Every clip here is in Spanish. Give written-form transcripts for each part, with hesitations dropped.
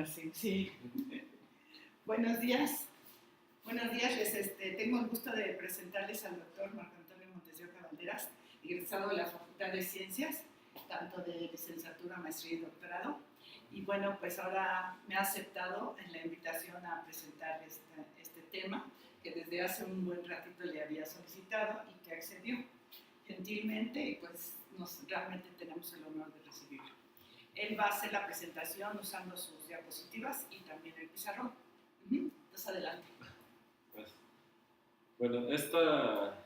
Sí, sí. Buenos días. Buenos días. Tengo el gusto de presentarles al doctor Marco Antonio Montes de Oca Valderas, egresado de la Facultad de Ciencias, tanto de licenciatura, maestría y doctorado. Y bueno, pues ahora me ha aceptado en la invitación a presentar este tema que desde hace un buen ratito le había solicitado y que accedió gentilmente, y pues realmente tenemos el honor de recibirlo. Él va a hacer la presentación usando sus diapositivas y también el pizarrón. Entonces, adelante. Pues, bueno, esta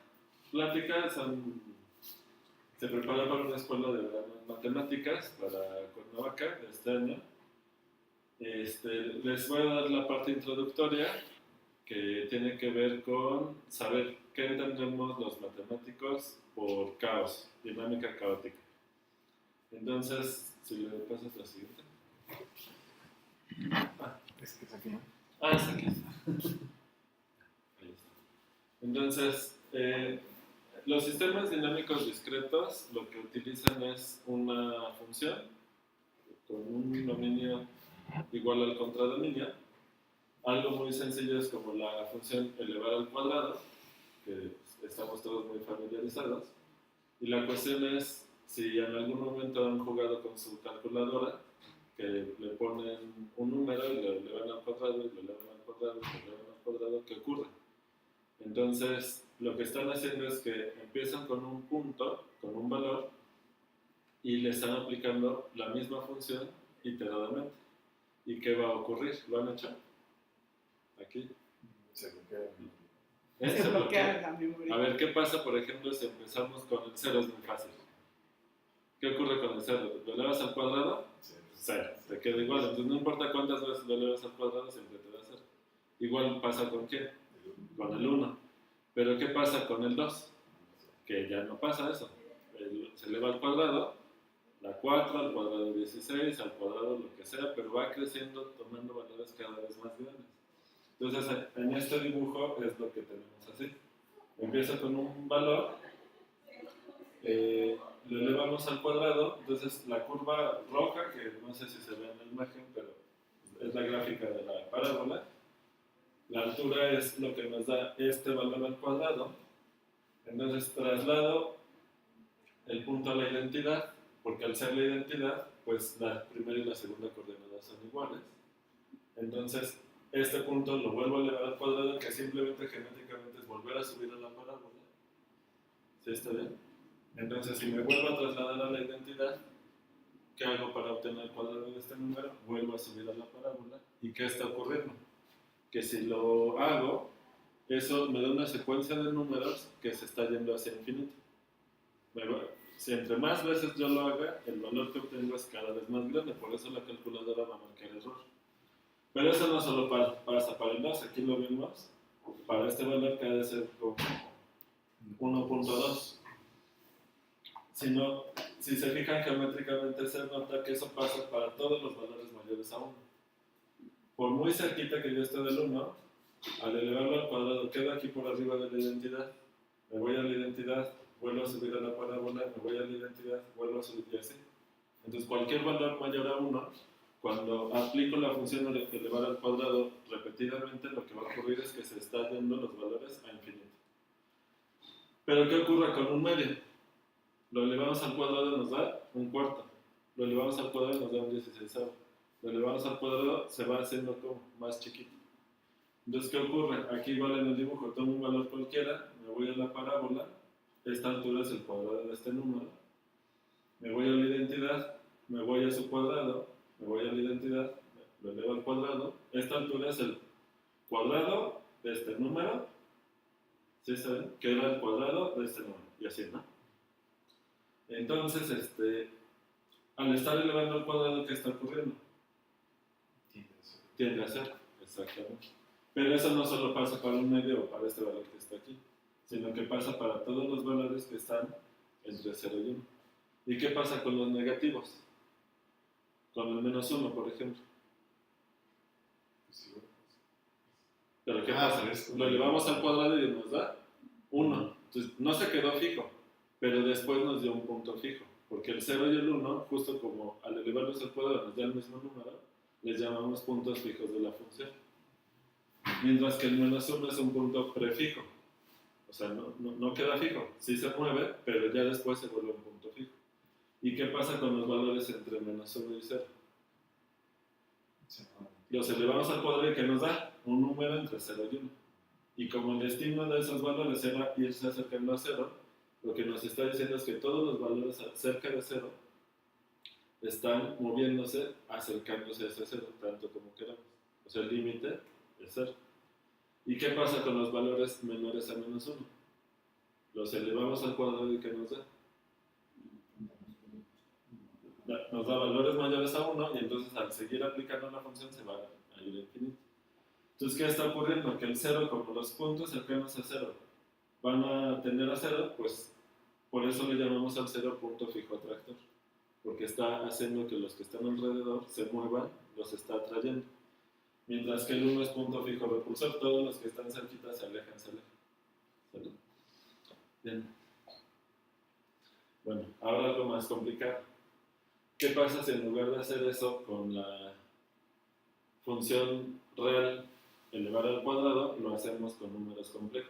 plática se prepara para una escuela de matemáticas para Cuernavaca de este año. Les voy a dar la parte introductoria que tiene que ver con saber qué entendemos los matemáticos por caos, dinámica caótica. Entonces, si le pasas la siguiente. Es que es aquí, ¿no? Es aquí. Ahí está. Entonces, los sistemas dinámicos discretos lo que utilizan es una función con un dominio igual al contradominio. Algo muy sencillo es como la función elevar al cuadrado, que estamos todos muy familiarizados. Y la cuestión es si en algún momento han jugado con su calculadora, que le ponen un número y lo elevan al cuadrado, y lo elevan al cuadrado, y lo elevan al cuadrado, ¿qué ocurre? Entonces, lo que están haciendo es que empiezan con un punto, con un valor, y le están aplicando la misma función iteradamente. ¿Y qué va a ocurrir? ¿Lo han hecho? Aquí. Se bloquea. Se bloquea la memoria. A ver, ¿qué pasa, por ejemplo, si empezamos con el 0? Es muy fácil. ¿Qué ocurre con el 0? ¿Lo elevas al cuadrado? 0. Te queda igual. Entonces, no importa cuántas veces lo elevas al cuadrado, siempre te da 0. Igual pasa con ¿quién? Con el 1. Pero ¿qué pasa con el 2? Que ya no pasa eso. Se eleva al cuadrado, la 4, al cuadrado 16, al cuadrado lo que sea, pero va creciendo tomando valores cada vez más grandes. Entonces, en este dibujo es lo que tenemos así. Empieza con un valor, lo elevamos al cuadrado, entonces la curva roja, que no sé si se ve en la imagen, pero es la gráfica de la parábola. La altura es lo que nos da este valor al cuadrado. Entonces traslado el punto a la identidad, porque al ser la identidad, pues la primera y la segunda coordenada son iguales. Entonces, este punto lo vuelvo a elevar al cuadrado, que simplemente geométricamente es volver a subir a la parábola. ¿Sí está bien? Entonces, si me vuelvo a trasladar a la identidad, ¿qué hago para obtener el cuadrado de este número? Vuelvo a subir a la parábola. ¿Y qué está ocurriendo? Que si lo hago, eso me da una secuencia de números que se está yendo hacia infinito. Si entre más veces yo lo haga, el valor que obtengo es cada vez más grande, por eso la calculadora va a marcar error. Pero eso no solo pasa para el 2, aquí lo vimos, para este valor que ha de ser como 1.2. Sino, si se fijan geométricamente, se nota que eso pasa para todos los valores mayores a 1. Por muy cerquita que yo esté del 1, al elevarlo al cuadrado, quedo aquí por arriba de la identidad, me voy a la identidad, vuelvo a subir a la parábola, me voy a la identidad, vuelvo a subir y así. Entonces, cualquier valor mayor a 1, cuando aplico la función de elevar al cuadrado repetidamente, lo que va a ocurrir es que se están yendo los valores a infinito. Pero ¿qué ocurre con un medio? Lo elevamos al cuadrado y nos da un cuarto. Lo elevamos al cuadrado y nos da un 16avo. Lo elevamos al cuadrado, se va haciendo como más chiquito. Entonces, ¿qué ocurre? Aquí igual en el dibujo tomo un valor cualquiera, me voy a la parábola, esta altura es el cuadrado de este número, me voy a la identidad, me voy a su cuadrado, me voy a la identidad, lo elevo al cuadrado, esta altura es el cuadrado de este número, ¿sí saben? Que era el cuadrado de este número, y así, ¿no? Entonces, al estar elevando al cuadrado, ¿qué está ocurriendo? Tiende a ser, exactamente. Pero eso no solo pasa para un medio o para este valor que está aquí, sino que pasa para todos los valores que están entre 0 y 1. ¿Y qué pasa con los negativos? Con el menos 1, por ejemplo. Pero ¿qué pasa? Lo elevamos al cuadrado y nos da 1. Entonces no se quedó fijo, pero después nos dio un punto fijo. Porque el 0 y el 1, justo como al elevarlos al cuadrado nos da el mismo número, les llamamos puntos fijos de la función. Mientras que el -1 es un punto prefijo. O sea, no queda fijo. Sí se mueve, pero ya después se vuelve un punto fijo. ¿Y qué pasa con los valores entre -1 y 0? Los elevamos al cuadrado y ¿qué nos da? Un número entre 0 y 1. Y como el destino de esos valores era irse acercando a 0, lo que nos está diciendo es que todos los valores cerca de 0 están moviéndose, acercándose a ese 0, tanto como queramos. O sea, el límite es 0. ¿Y qué pasa con los valores menores a -1? Los elevamos al cuadrado y ¿qué nos da? Nos da valores mayores a 1 y entonces al seguir aplicando la función se va a ir a infinito. Entonces, ¿qué está ocurriendo? Que el 0, como los puntos cercanos a 0 van a tender a 0, pues por eso le llamamos al 0 punto fijo atractor, porque está haciendo que los que están alrededor se muevan, los está atrayendo. Mientras que el 1 es punto fijo repulsor, todos los que están cerquitas se alejan. ¿Sale? Bien. Bueno, ahora algo más complicado. ¿Qué pasa si en lugar de hacer eso con la función real elevar al cuadrado, lo hacemos con números complejos?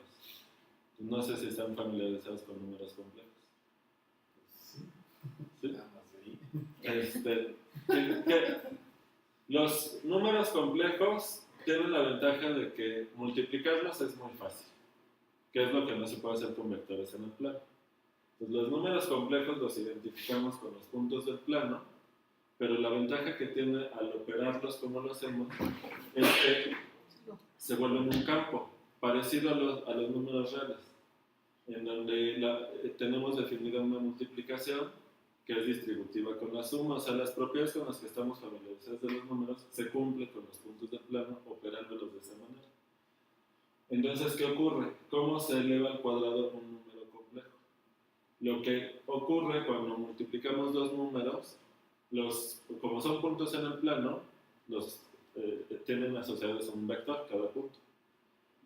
No sé si están familiarizados con números complejos. ¿Sí? Los números complejos tienen la ventaja de que multiplicarlos es muy fácil, que es lo que no se puede hacer con vectores en el plano. Entonces, los números complejos los identificamos con los puntos del plano, pero la ventaja que tiene al operarlos como lo hacemos es que se vuelven un campo parecido a los números reales, en donde tenemos definida una multiplicación que es distributiva con la suma. O sea, las propiedades con las que estamos familiarizados de los números se cumplen con los puntos del plano operándolos de esa manera. Entonces, ¿qué ocurre? ¿Cómo se eleva al cuadrado un número complejo? Lo que ocurre cuando multiplicamos dos números, como son puntos en el plano, los tienen asociados a un vector cada punto.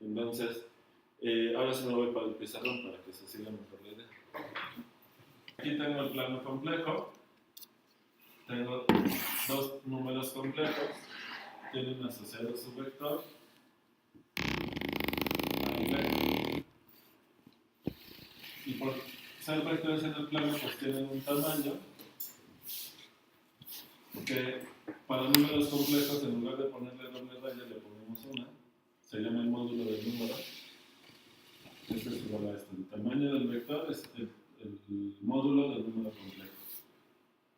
Entonces, ahora sí me voy para el pizarrón para que se siga mejor la idea. Aquí tengo el plano complejo, tengo dos números complejos, tienen asociado su vector A y B. Y por ser vectores en el plano, pues tienen un tamaño que para números complejos, en lugar de ponerle doble raya, le ponemos una, se llama el módulo del número. Este es igual a esto. El tamaño del vector es el módulo del número complejo.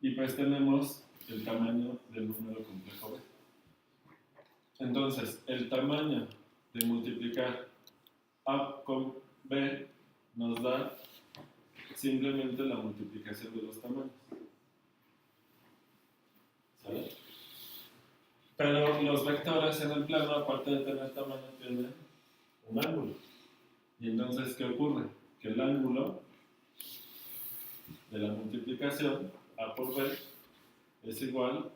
Y pues tenemos el tamaño del número complejo B. Entonces, el tamaño de multiplicar A con B nos da simplemente la multiplicación de los tamaños. ¿Sale? Pero los vectores en el plano, aparte de tener tamaño, tienen un ángulo. Y entonces, ¿qué ocurre? Que el ángulo de la multiplicación A por B es igual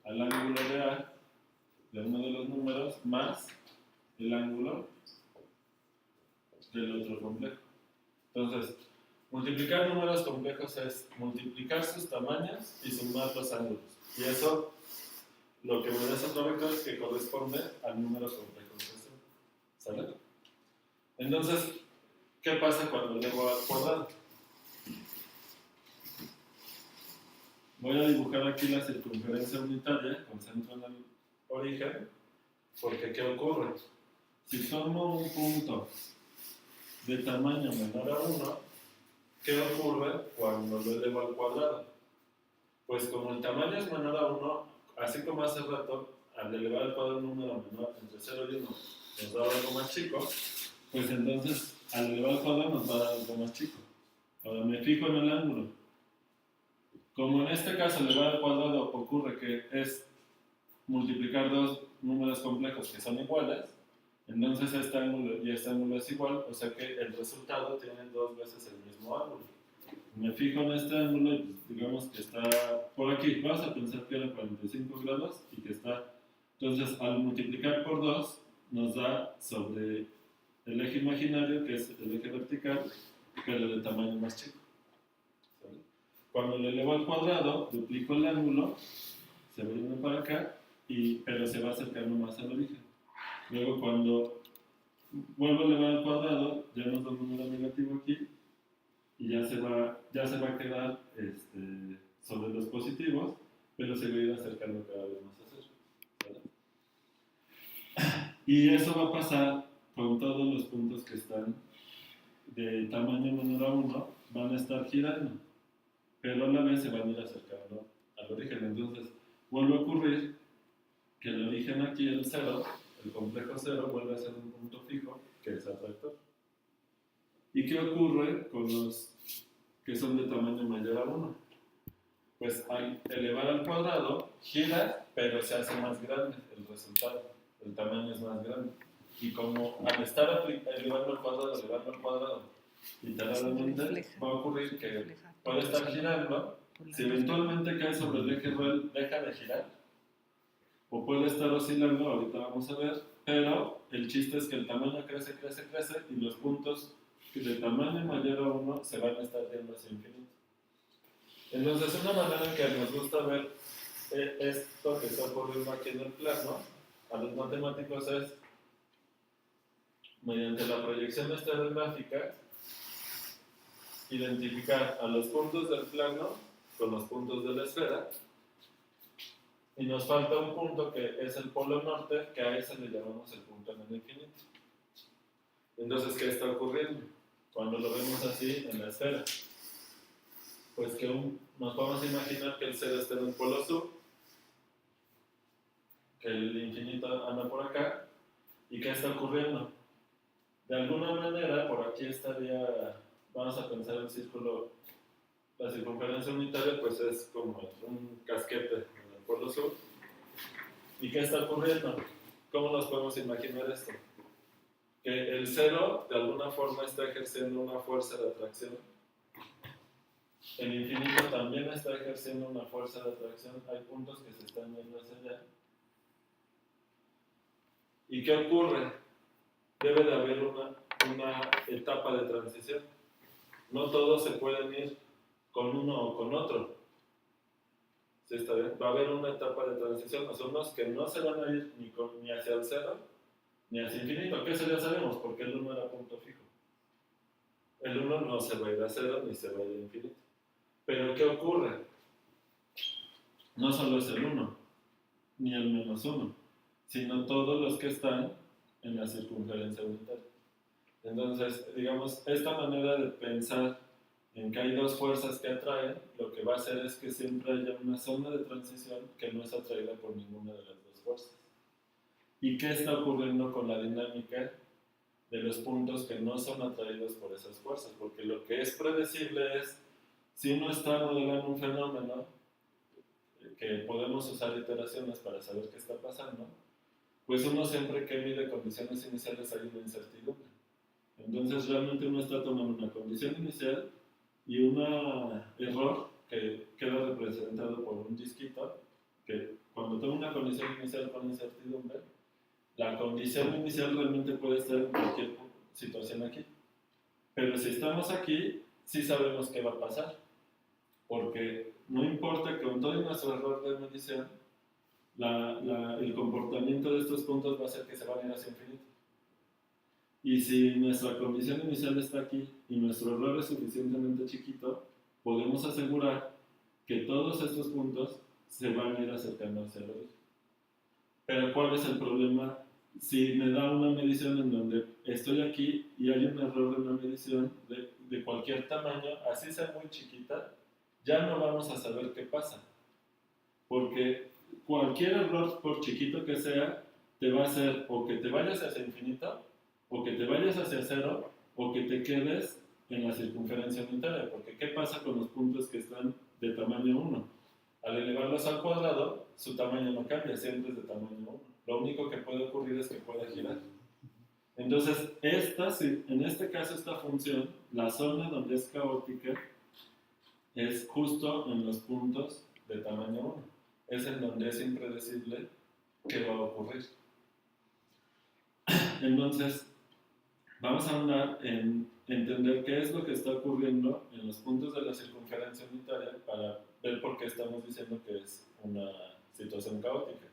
al ángulo de A de uno de los números más el ángulo del otro complejo. Entonces, multiplicar números complejos es multiplicar sus tamaños y sumar los ángulos. Y eso, lo que me da ese otro vector es que corresponde al número complejo. ¿Sale? Entonces, ¿qué pasa cuando elevo al cuadrado? Voy a dibujar aquí la circunferencia unitaria con centro en el origen, porque ¿qué ocurre? Si tomo un punto de tamaño menor a 1, ¿qué ocurre cuando lo elevo al cuadrado? Pues como el tamaño es menor a 1, así como hace rato, al elevar al cuadrado un número menor entre 0 y 1 nos da algo más chico, pues entonces al elevar al cuadrado nos va a dar algo más chico. Ahora me fijo en el ángulo. Como en este caso elevar al cuadrado ocurre que es multiplicar dos números complejos que son iguales, entonces este ángulo y este ángulo es igual, o sea que el resultado tiene dos veces el mismo ángulo. Me fijo en este ángulo y digamos que está por aquí. Vas a pensar que era 45 grados y que está. Entonces, al multiplicar por 2, nos da sobre el eje imaginario, que es el eje vertical, pero de tamaño más chico. ¿Sale? Cuando lo elevo al cuadrado, duplico el ángulo, se viene para acá, pero se va acercando más al origen. Luego cuando vuelvo a elevar al cuadrado, ya nos da un número negativo aquí, y ya se va a quedar sobre los positivos, pero se va a ir acercando cada vez más a cero, ¿verdad? Y eso va a pasar con todos los puntos que están de tamaño menor a 1, van a estar girando, pero a la vez se van a ir acercando al origen. Entonces vuelve a ocurrir que el origen aquí, el 0, el complejo 0, vuelve a ser un punto fijo que es atractor. ¿Y qué ocurre con los que son de tamaño mayor a 1? Pues al elevar al cuadrado, gira, pero se hace más grande el resultado. El tamaño es más grande. Y como al estar elevando al cuadrado, literalmente va a ocurrir que puede estar girando, si eventualmente cae sobre el eje real, deja de girar, o puede estar oscilando, ahorita vamos a ver, pero el chiste es que el tamaño crece, y los puntos de tamaño mayor a 1 se van a estar yendo hacia infinito. Entonces, una manera en que nos gusta ver esto que está ocurriendo aquí en el plano, a los matemáticos, es mediante la proyección estereográfica identificar a los puntos del plano con los puntos de la esfera, y nos falta un punto que es el polo norte, que a ese le llamamos el punto en el infinito. Entonces, ¿qué está ocurriendo cuando lo vemos así en la esfera? Pues que nos vamos a imaginar que el 0 está en el polo sur, que el infinito anda por acá, ¿y qué está ocurriendo? De alguna manera, por aquí estaría, vamos a pensar el círculo, la circunferencia unitaria, pues es como un casquete en el polo sur. ¿Y qué está ocurriendo? ¿Cómo nos podemos imaginar esto? Que el 0 de alguna forma está ejerciendo una fuerza de atracción. El infinito también está ejerciendo una fuerza de atracción. Hay puntos que se están yendo hacia allá. ¿Y qué ocurre? Debe de haber una etapa de transición. No todos se pueden ir con uno o con otro. ¿Sí está bien? Va a haber una etapa de transición. Son unos que no se van a ir ni hacia el 0 ni hacia el infinito. Que eso ya sabemos, porque el 1 era punto fijo. El 1 no se va a ir a 0 ni se va a ir al infinito. Pero ¿qué ocurre? No solo es el 1, ni el menos 1, sino todos los que están en la circunferencia unitaria. Entonces, digamos, esta manera de pensar en que hay dos fuerzas que atraen, lo que va a hacer es que siempre haya una zona de transición que no es atraída por ninguna de las dos fuerzas. ¿Y qué está ocurriendo con la dinámica de los puntos que no son atraídos por esas fuerzas? Porque lo que es predecible es, si uno está modelando un fenómeno, que podemos usar iteraciones para saber qué está pasando, pues uno siempre que mide condiciones iniciales hay una incertidumbre. Entonces realmente uno está tomando una condición inicial y un error que queda representado por un disquito, que cuando toma una condición inicial con incertidumbre, la condición inicial realmente puede estar en cualquier situación aquí. Pero si estamos aquí, sí sabemos qué va a pasar. Porque no importa que con todo nuestro error de medición, el comportamiento de estos puntos va a ser que se van a ir hacia infinito. Y si nuestra condición inicial está aquí y nuestro error es suficientemente chiquito, podemos asegurar que todos estos puntos se van a ir acercando hacia el origen. Pero ¿cuál es el problema? Si me da una medición en donde estoy aquí y hay un error de una medición de cualquier tamaño, así sea muy chiquita, ya no vamos a saber qué pasa. Porque cualquier error, por chiquito que sea, te va a hacer o que te vayas hacia infinito, o que te vayas hacia 0, o que te quedes en la circunferencia unitaria. Porque ¿qué pasa con los puntos que están de tamaño 1? Al elevarlos al cuadrado, su tamaño no cambia, siempre es de tamaño 1. Lo único que puede ocurrir es que pueda girar. Entonces, en este caso, esta función, la zona donde es caótica, es justo en los puntos de tamaño 1. Es en donde es impredecible qué va a ocurrir. Entonces, vamos a andar en entender qué es lo que está ocurriendo en los puntos de la circunferencia unitaria para ver por qué estamos diciendo que es una situación caótica.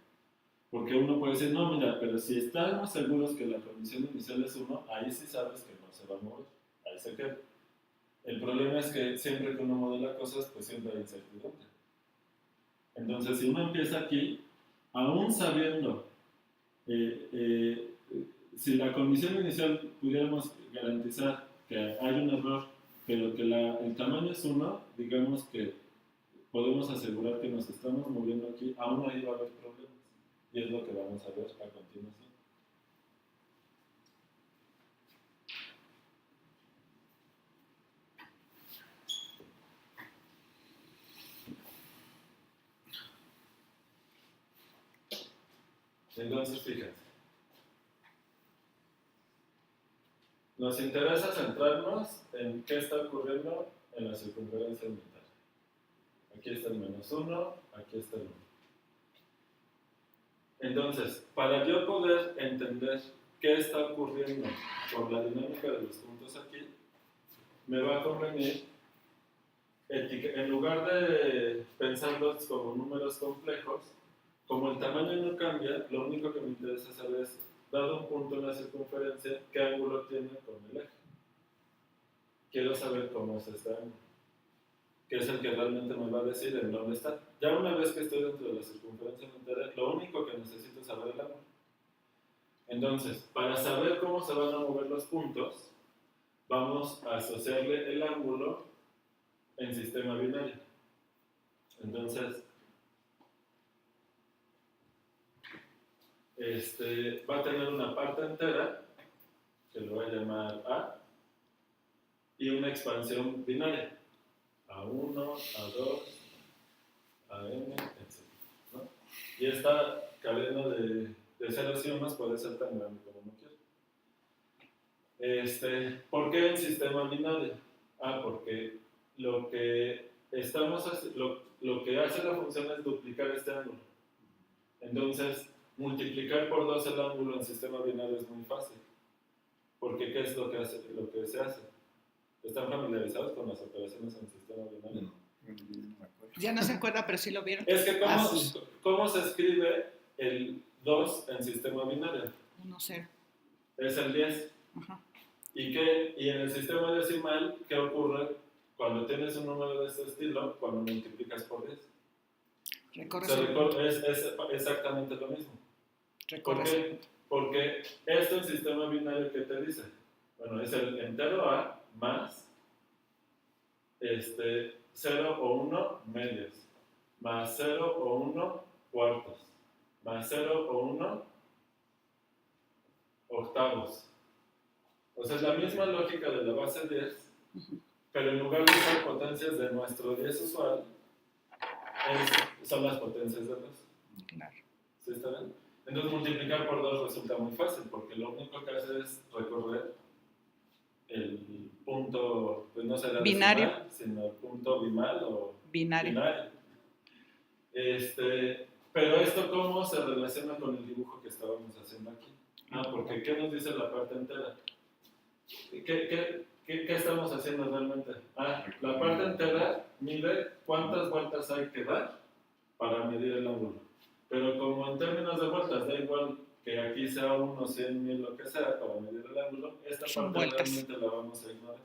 Porque uno puede decir, no, mira, pero si estamos seguros que la condición inicial es 1, ahí sí sabes que no se va a mover, ahí se queda. El problema es que siempre que uno modela cosas, pues siempre hay incertidumbre. Entonces, si uno empieza aquí, aún sabiendo, si la condición inicial pudiéramos garantizar que hay un error, pero que el tamaño es 1, digamos que podemos asegurar que nos estamos moviendo aquí, aún ahí va a haber problemas. Y es lo que vamos a ver a continuación. Entonces, fíjense. Nos interesa centrarnos en qué está ocurriendo en la circunferencia unitaria. Aquí está el -1, aquí está el 1. Entonces, para yo poder entender qué está ocurriendo con la dinámica de los puntos aquí, me va a convenir, en lugar de pensarlos como números complejos, como el tamaño no cambia, lo único que me interesa saber es, dado un punto en la circunferencia, ¿qué ángulo tiene con el eje? Quiero saber cómo es este ángulo, que es el que realmente me va a decir en dónde está. Ya una vez que estoy dentro de la circunferencia unitaria, lo único que necesito es saber el ángulo. Entonces, para saber cómo se van a mover los puntos, vamos a asociarle el ángulo en sistema binario. Entonces, va a tener una parte entera, que lo voy a llamar A, y una expansión binaria, A1, A2, AM, etc. ¿no? Y esta cadena de ceros y unos puede ser tan grande como uno quiera. ¿Por qué en sistema binario? Porque lo que hace la función es duplicar este ángulo. Entonces, multiplicar por 2 el ángulo en sistema binario es muy fácil. Porque ¿qué es lo que se hace? ¿Están familiarizados con las operaciones en sistema binario? Ya no se acuerda, pero sí lo vieron. Es que ¿cómo se escribe el 2 en sistema binario? 1, 0. Es el 10. Ajá. Y en el sistema decimal, ¿qué ocurre cuando tienes un número de este estilo? Cuando multiplicas por 10. Es exactamente lo mismo. ¿Por qué? Porque esto en sistema binario, ¿qué te dice? Bueno, es el entero A más 0 o 1 medios, más 0 o 1 cuartos, más 0 o 1 octavos. O sea, es la misma lógica de la base 10, pero en lugar de usar potencias de nuestro 10 usual, son las potencias de 2. Claro. ¿Sí está bien? Entonces multiplicar por 2 resulta muy fácil, porque lo único que hace es recorrer el punto, pues no será binario, decimal, sino el punto bimal o binario. Pero esto, ¿cómo se relaciona con el dibujo que estábamos haciendo aquí? Porque ¿qué nos dice la parte entera? ¿Qué estamos haciendo realmente? La parte entera mide cuántas vueltas hay que dar para medir el ángulo. Pero como en términos de vueltas da igual que aquí sea 1, 100, 1000, lo que sea, para medir el ángulo, esta parte realmente la vamos a ignorar.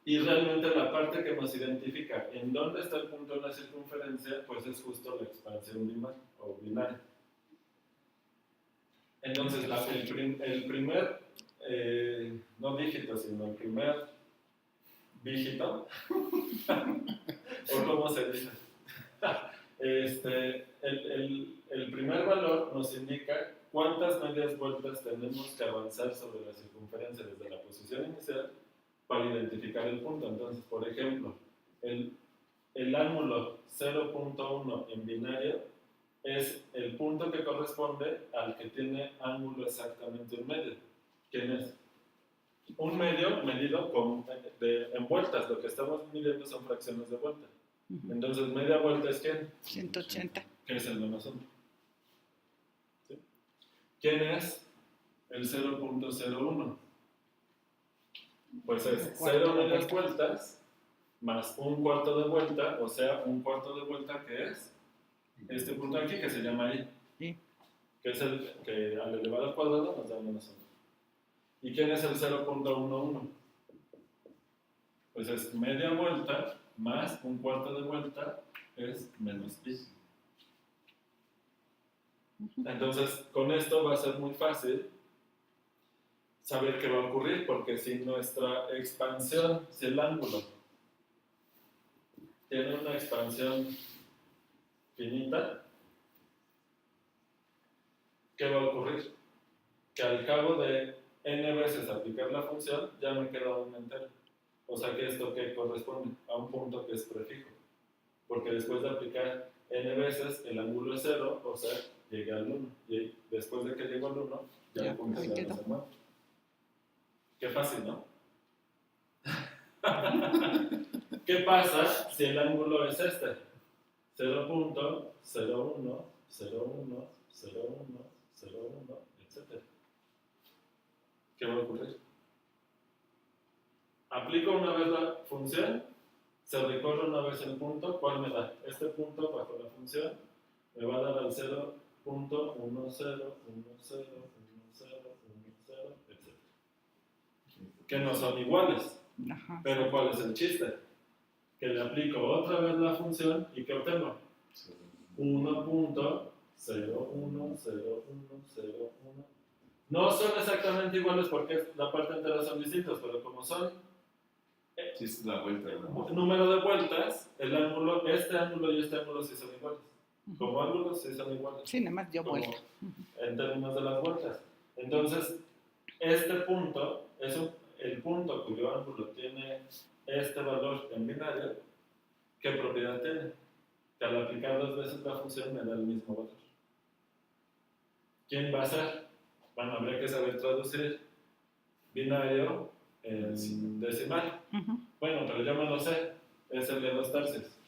Y realmente la parte que nos identifica en dónde está el punto en la circunferencia, pues es justo la expansión binaria. Entonces, el primer, no dígito, sino el primer dígito, o cómo se dice, el primer valor nos indica cuántas medias vueltas tenemos que avanzar sobre la circunferencia desde la posición inicial para identificar el punto. Entonces, por ejemplo, el ángulo 0.1 en binario es el punto que corresponde al que tiene ángulo exactamente un medio. ¿Quién es? Un medio medido en vueltas. Lo que estamos midiendo son fracciones de vuelta. Entonces, media vuelta es ¿quién? 180. ¿Qué es el -1? ¿Sí? ¿Quién es el 0.01? Pues es 0 medias vueltas más un cuarto de vuelta, o sea, un cuarto de vuelta que es este punto aquí que se llama I, Sí. que es el que al elevado al cuadrado nos da menos 1. ¿Y quién es el 0.11? Pues es media vuelta más un cuarto de vuelta es menos pi. Entonces, con esto va a ser muy fácil saber qué va a ocurrir, porque si nuestra expansión, si el ángulo tiene una expansión finita, ¿qué va a ocurrir? Que al cabo de n veces aplicar la función, ya me queda un entero. O sea que esto que corresponde a un punto que es prefijo. Porque después de aplicar n veces, el ángulo es 0, o sea, llegué al 1. Y después de que llego al 1, ya el punto ya no se mueve. Qué fácil, ¿no? ¿Qué pasa si el ángulo es este? 0.01, 01, 01, 01, etc. ¿Qué va a ocurrir? Aplico una vez la función, se recorre una vez el punto, ¿cuál me da? Este punto bajo la función me va a dar al 0.10, 10, 10, 10, etc. Que no son iguales. Ajá. Pero ¿cuál es el chiste? Que le aplico otra vez la función y ¿qué obtengo? 1.010101. No son exactamente iguales porque la parte entera son distintos, pero como son Sí, es la vuelta, ¿no? número de vueltas, el ángulo, este ángulo y este ángulo sí son iguales. Como ángulos sí son iguales. Sí, nada más dio Como vuelta. en términos de las vueltas. Entonces, este punto es el punto cuyo ángulo tiene este valor en binario. ¿Qué propiedad tiene? Que al aplicar 2 veces la función me da el mismo valor. ¿Quién va a ser? Bueno, habría que saber traducir binario en decimal. Bueno, pero yo me lo sé. Es el de 2 tercios.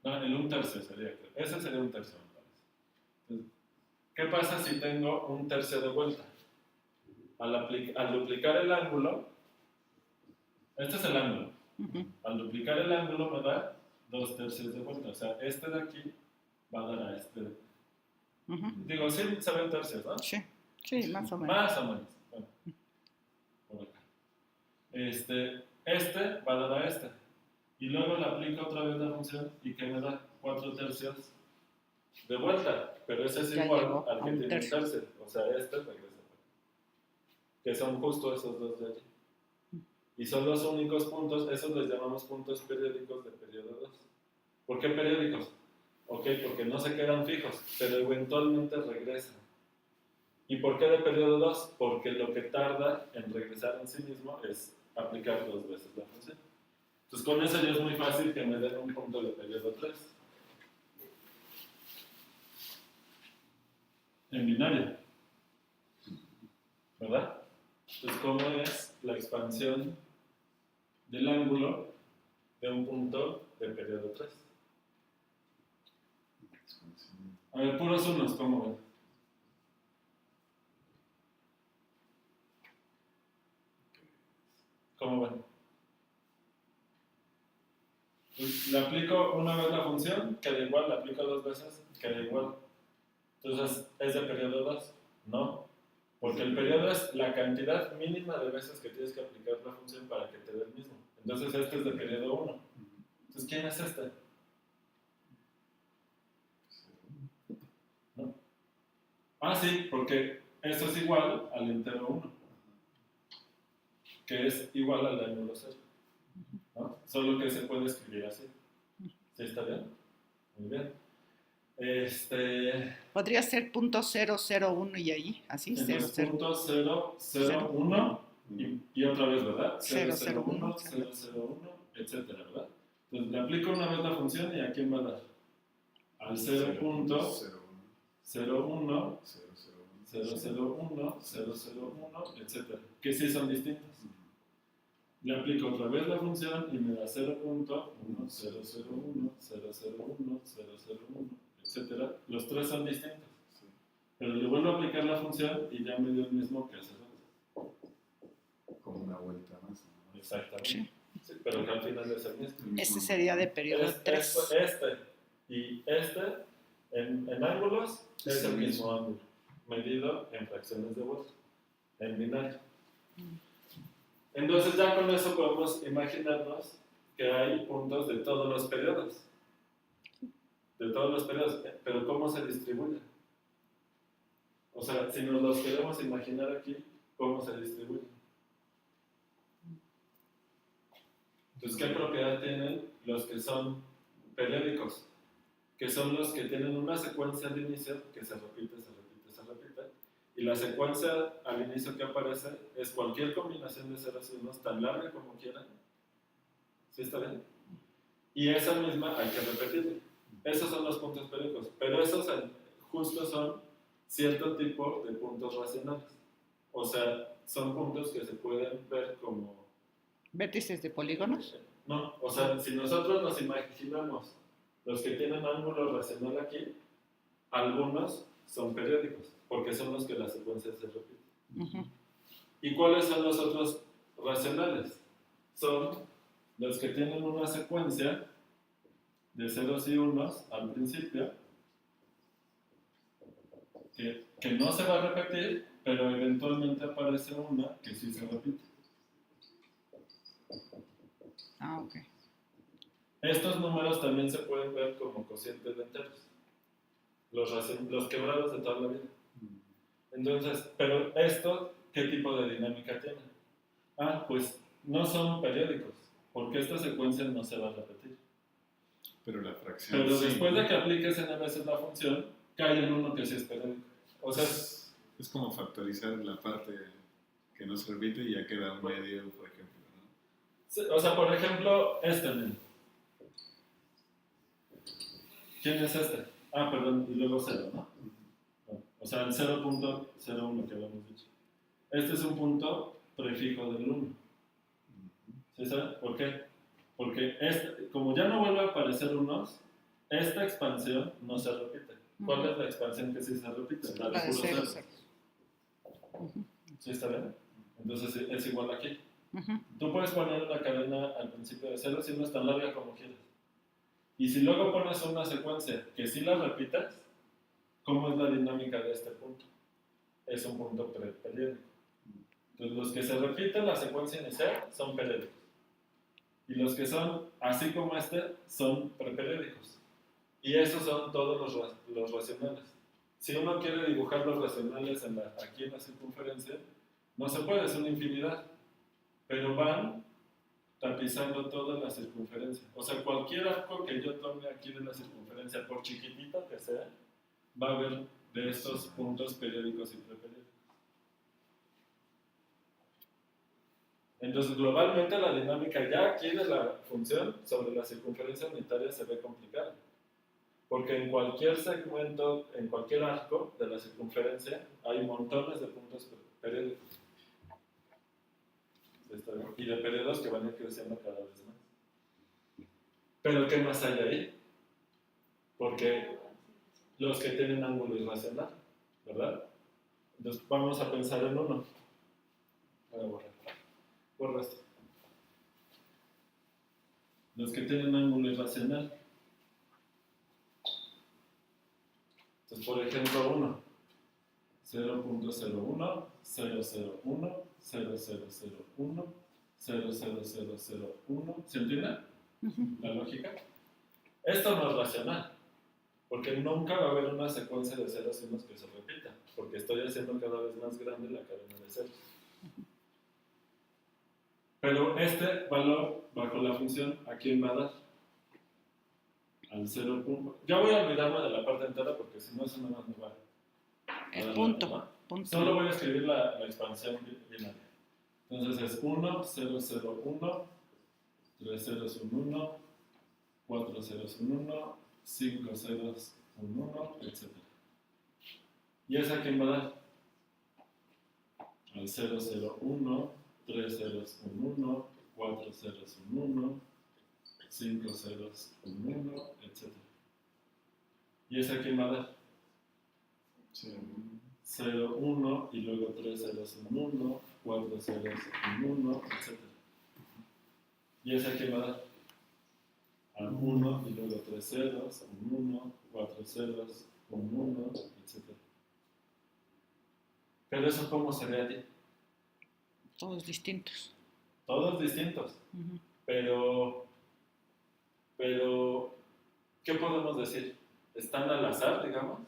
No, el 1 tercio sería. Ese sería 1 tercio, me parece. Entonces, ¿qué pasa si tengo 1 tercio de vuelta? Al duplicar el ángulo, este es el ángulo. Al duplicar el ángulo me da 2 tercios de vuelta. O sea, este de aquí va a dar a este de aquí. Digo, sí saben tercios, ¿no? Sí, sí, más o menos. Más o menos. Bueno, por acá. Este va a dar a este. Y luego le aplico otra vez la función y que me da 4 tercios de vuelta. Pero ese es Ya igual llegó al a que un tiene un tercio. tercio. O sea, este regresa. Que son justo esos dos de allí. Y son los únicos puntos, esos les llamamos puntos periódicos de periodo 2. ¿Por qué periódicos? Ok, porque no se quedan fijos, pero eventualmente regresan. ¿Y por qué de periodo 2? Porque lo que tarda en regresar en sí mismo es aplicar 2 veces la función. Entonces con eso ya es muy fácil que me den un punto de periodo 3. En binario. ¿Verdad? Entonces, ¿cómo es la expansión del ángulo de un punto de periodo 3? A ver, puros unos, ¿cómo ven? ¿Cómo ven? Pues le aplico una vez la función, queda igual, la aplico 2 veces, queda igual. Entonces, ¿es de periodo 2? No. Porque el periodo es la cantidad mínima de veces que tienes que aplicar la función para que te dé el mismo. Entonces, este es de periodo 1. Entonces, ¿quién es este? ¿No? Ah, sí, porque esto es igual al entero 1, que es igual al ángulo 0. ¿No? Solo que se puede escribir así. ¿Sí está bien? Muy bien. Podría ser .001 y ahí, así, 0, Entonces, 0. punto 001 y otra vez, ¿verdad? 001, 001, etcétera, ¿verdad? Entonces, le aplico una vez la función y ¿a quién va a dar? Al 0.01, 001, 001, etcétera. Que sí son distintos. Le aplico otra vez la función y me da 0.1001, 001, 001, etcétera. Los tres son distintos. Pero le vuelvo a aplicar la función y ya me dio el mismo que hace rato. Como una vuelta más, ¿no? Exactamente. Sí. Sí, pero que al final es el mismo. Este sería de periodo 3. Y este, en ángulos, es el mismo ángulo, medido en fracciones de vuelta, en binario. Entonces ya con eso podemos imaginarnos que hay puntos de todos los periodos. Pero ¿cómo se distribuyen? O sea, si nos los queremos imaginar aquí, ¿cómo se distribuyen? Entonces, ¿qué propiedad tienen los que son periódicos? Que son los que tienen una secuencia al inicio que se repite, y la secuencia al inicio que aparece es cualquier combinación de ceros y unos tan larga como quieran. ¿Sí está bien? Y esa misma hay que repetirla. Esos son los puntos periódicos, pero esos justo son cierto tipo de puntos racionales. O sea, son puntos que se pueden ver como... ¿Vértices de polígonos? No, o sea, si nosotros nos imaginamos los que tienen ángulo racional aquí, algunos son periódicos, porque son los que la secuencia se repite. ¿Y cuáles son los otros racionales? Son los que tienen una secuencia de ceros y unos al principio, que no se va a repetir, pero eventualmente aparece una que sí se repite. Ok. Estos números también se pueden ver como cocientes de enteros, los quebrados de toda la vida. Entonces, pero esto, ¿qué tipo de dinámica tiene? Pues no son periódicos, porque esta secuencia no se va a repetir. Pero la fracción. Pero después de que apliques n veces la función, cae en uno que sí es periódico. O sea, es como factorizar la parte que no se repite y ya queda un medio, por ejemplo, ¿no? O sea, por ejemplo, ¿no? ¿Quién es este? Perdón, y luego 0, ¿no? O sea, el 0.01 que habíamos dicho. Este es un punto prefijo del 1. ¿Sí sabes? ¿Por qué? Porque como ya no vuelve a aparecer unos, esta expansión no se repite. ¿Cuál es la expansión que sí se repite? La de puro 0. ¿Sí está bien? Entonces es igual aquí. Tú puedes poner una cadena al principio de 0 si no es tan larga como quieras. Y si luego pones una secuencia que sí la repitas, ¿cómo es la dinámica de este punto? Es un punto periódico. Entonces los que se repiten la secuencia inicial son periódicos. Y los que son, así como este, son preperiódicos. Y esos son todos los racionales. Si uno quiere dibujar los racionales aquí en la circunferencia, no se puede, es una infinidad. Pero van tapizando toda la circunferencia. O sea, cualquier arco que yo tome aquí de la circunferencia, por chiquitito que sea, va a haber de estos puntos periódicos y preperiódicos. Entonces, globalmente la dinámica ya aquí de la función sobre la circunferencia unitaria se ve complicada. Porque en cualquier segmento, en cualquier arco de la circunferencia, hay montones de puntos periódicos. Y de periodos que van a ir creciendo cada vez más. Pero ¿qué más hay ahí? Porque los que tienen ángulo irracional, ¿verdad? Entonces vamos a pensar en uno. Voy a borrar esto. Los que tienen ángulo irracional. Entonces, por ejemplo, 1. 0.01, 001, 0001, 00001. ¿Se entiende la lógica? Esto no es racional, porque nunca va a haber una secuencia de ceros y unos que se repita, porque estoy haciendo cada vez más grande la cadena de ceros. Pero este valor, bajo la función, ¿a quién va a dar? Al 0. Ya voy a olvidarme de la parte entera, porque si no, eso nada más me va. El punto. Solo voy a escribir la expansión binaria. Entonces es 1, 0, 0, 1, 3 ceros, 1, 1, 4 ceros, 1, 1, 5 ceros, 1, 1, etc. ¿Y esa quién va a dar? Al 0, 0, 1, 3 ceros, 1, 1, 4 ceros, 1, 1, 5 ceros, 1, 1, etc. ¿Y esa quién va a dar? 0, 1 y luego 3 ceros, 1, 1, 4 ceros, 1, 1, etc. Y ese aquí me da al 1 y luego 3 ceros, un 1, 4 ceros, un 1, etc. Pero eso, ¿cómo sería aquí? Todos distintos. Todos distintos. Ujú. Pero, ¿qué podemos decir? ¿Están al azar, digamos?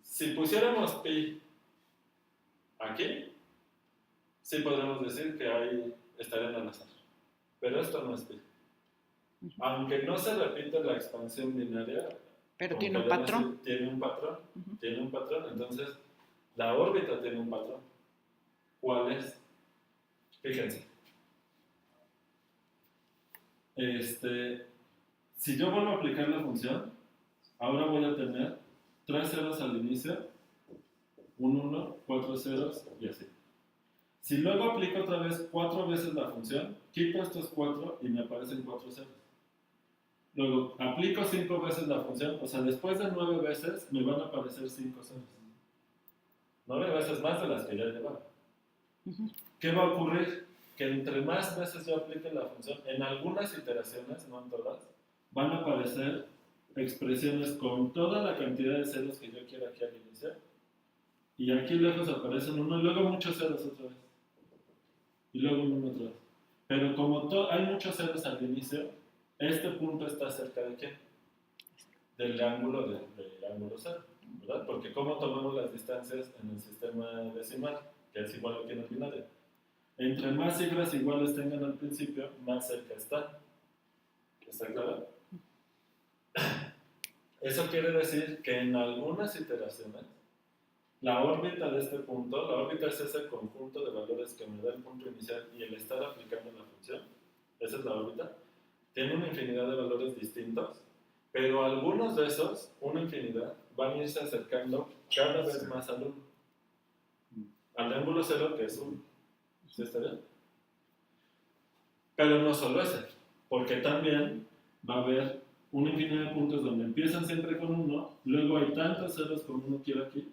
Si pusiéramos pi aquí, sí podremos decir que ahí estarían al azar. Pero esto no es pi. Aunque no se repite la expansión binaria, Pero como tiene un podemos patrón. decir, tiene un patrón. Ujú. Tiene un patrón. Entonces, la órbita tiene un patrón. ¿Cuál es? Fíjense. Si yo vuelvo a aplicar la función, ahora voy a tener 3 ceros al inicio, un 1, 4 ceros y así. Si luego aplico otra vez 4 veces la función, quito estos 4 y me aparecen 4 ceros. Luego aplico 5 veces la función, o sea, después de 9 veces me van a aparecer 5 ceros. 9 veces más de las que ya llevaba. Ujú. ¿Qué va a ocurrir? Que entre más veces yo aplique la función, en algunas iteraciones, no en todas, van a aparecer expresiones con toda la cantidad de ceros que yo quiera aquí al inicio. Y aquí lejos aparecen 1 y luego muchos ceros otra vez. Y luego un 1 otra vez. Pero como hay muchos ceros al inicio, este punto está cerca de ¿qué? Del ángulo del ángulo cero, ¿verdad? Porque ¿cómo tomamos las distancias en el sistema decimal? Que es igual aquí en el binario. Entre más cifras iguales tengan al principio, más cerca está. ¿Está claro? Eso quiere decir que en algunas iteraciones, la órbita de este punto, la órbita es ese conjunto de valores que me da el punto inicial y el estar aplicando la función, esa es la órbita, tiene una infinidad de valores distintos, pero algunos de esos, una infinidad, van a irse acercando cada vez más al 1. Al ángulo 0, que es 1. ¿Sí está bien? Pero no solo ese, porque también va a haber una infinidad de puntos donde empiezan siempre con 1, luego hay tantos ceros como uno quiera aquí,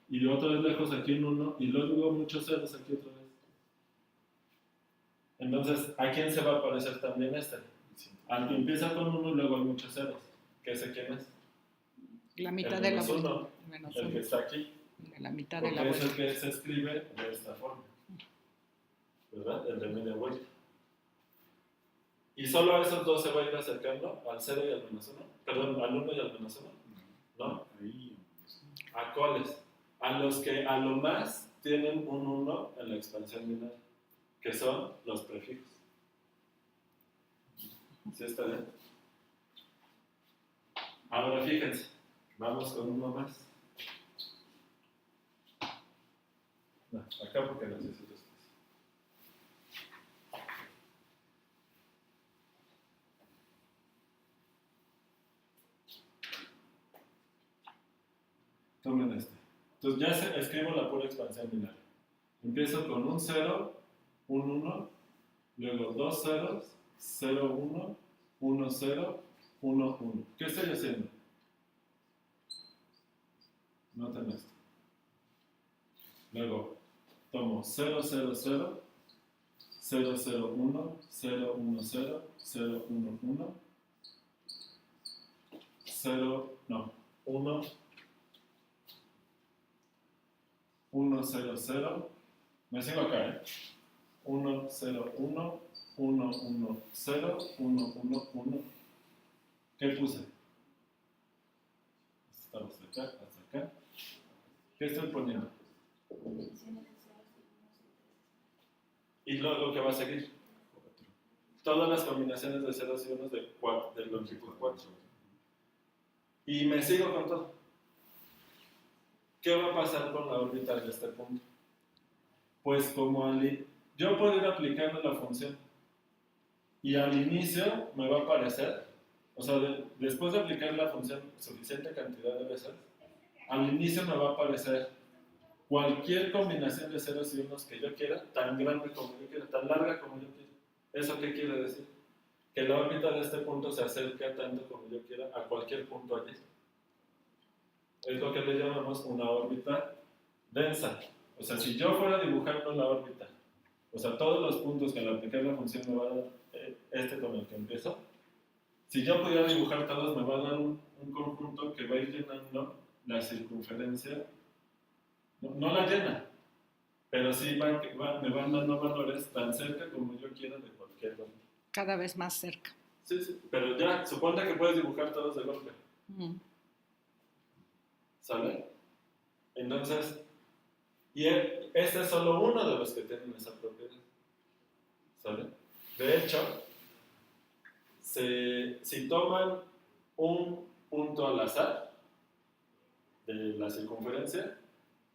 y otra vez lejos aquí en 1, y luego muchos ceros aquí otra vez. Entonces, ¿a quién se va a aparecer también este? Al que empieza con 1 y luego hay muchos ceros. ¿Que ese quién es? La mitad El de la menos vuelta. 1, el que está aquí. La mitad de Porque la es el vuelta. que se escribe de esta forma. ¿Verdad? El de media vuelta. Y solo a esos dos se va a ir acercando, al 0 y al menos 1. Perdón, al 1 y al menos 1. ¿No? ¿A cuáles? A los que a lo más tienen un 1 en la expansión binaria, que son los prefijos. ¿Sí está bien? Ahora fíjense, vamos con uno más. No, acá porque necesito espacio. Tomen este. Entonces ya escribo la pura expansión binaria. Empiezo con un 0, un 1, luego dos ceros, 0, 1, 1, 0, 1, 1. ¿Qué estoy haciendo? Noten esto. Luego tomo 0, 0, 0, 0, 0, 1, 0, 1, 0, 0, 1, 1, 0, no, 1, 1, 0, 0, me sigo acá, 1, 0, 1, 1, 1, 0, 1, 1, 1. ¿Qué puse? Estamos acá, hasta acá. ¿Qué estoy poniendo? Y luego, ¿qué va a seguir? Todas las combinaciones de ceros y unos de longitud 4. Y me sigo con todo. ¿Qué va a pasar con la órbita de este punto? Pues como yo puedo ir aplicando la función y al inicio me va a aparecer, o sea, después de aplicar la función suficiente cantidad de veces, al inicio me va a aparecer cualquier combinación de ceros y unos que yo quiera, tan grande como yo quiera, tan larga como yo quiera. ¿Eso qué quiere decir? Que la órbita de este punto se acerca tanto como yo quiera a cualquier punto allí. Es lo que le llamamos una órbita densa. O sea, si yo fuera dibujando la órbita o sea, todos los puntos que al aplicar la función me va a dar con el que empiezo, si yo pudiera dibujar todos, me va a dar un conjunto que va a ir llenando la circunferencia, no la llena, pero sí me van dando valores tan cerca como yo quiera de cualquier valor. Cada vez más cerca. Sí, pero ya, suponte que puedes dibujar todos de golpe. ¿Sale? Entonces, este es solo uno de los que tienen esa propiedad. ¿Sale? De hecho, si toman un punto al azar de la circunferencia,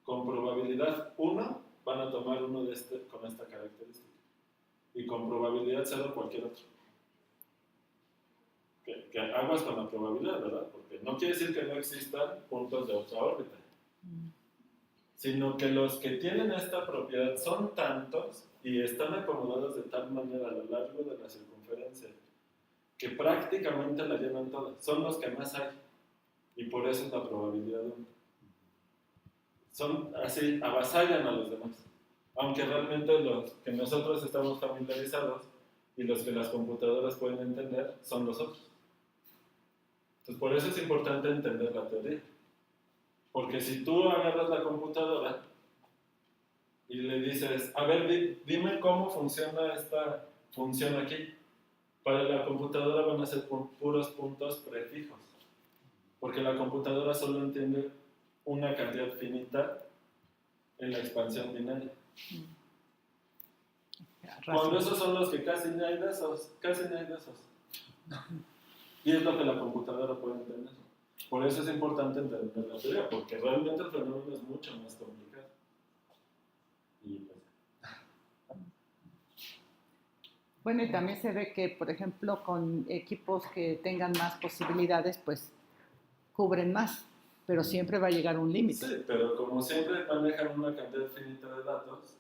con probabilidad 1 van a tomar uno con esta característica. Y con probabilidad 0 cualquier otro. Que aguas con la probabilidad, ¿verdad? Porque no quiere decir que no existan puntos de otra órbita, sino que los que tienen esta propiedad son tantos y están acomodados de tal manera a lo largo de la circunferencia que prácticamente la llenan toda. Son los que más hay y por eso es la probabilidad 1. Son así, avasallan a los demás, aunque realmente los que nosotros estamos familiarizados y los que las computadoras pueden entender son los otros. Entonces, por eso es importante entender la teoría. Porque si tú agarras la computadora y le dices, a ver, dime cómo funciona esta función aquí. Para la computadora van a ser puros puntos prefijos. Porque la computadora solo entiende una cantidad finita en la expansión binaria. Cuando esos son los que casi no hay de esos. Y es lo que la computadora puede entender. Por eso es importante entender la teoría, porque realmente el fenómeno es mucho más complicado. Y pues. Bueno, y también se ve que, por ejemplo, con equipos que tengan más posibilidades, pues cubren más, pero siempre va a llegar un límite. Sí, pero como siempre manejan una cantidad finita de datos,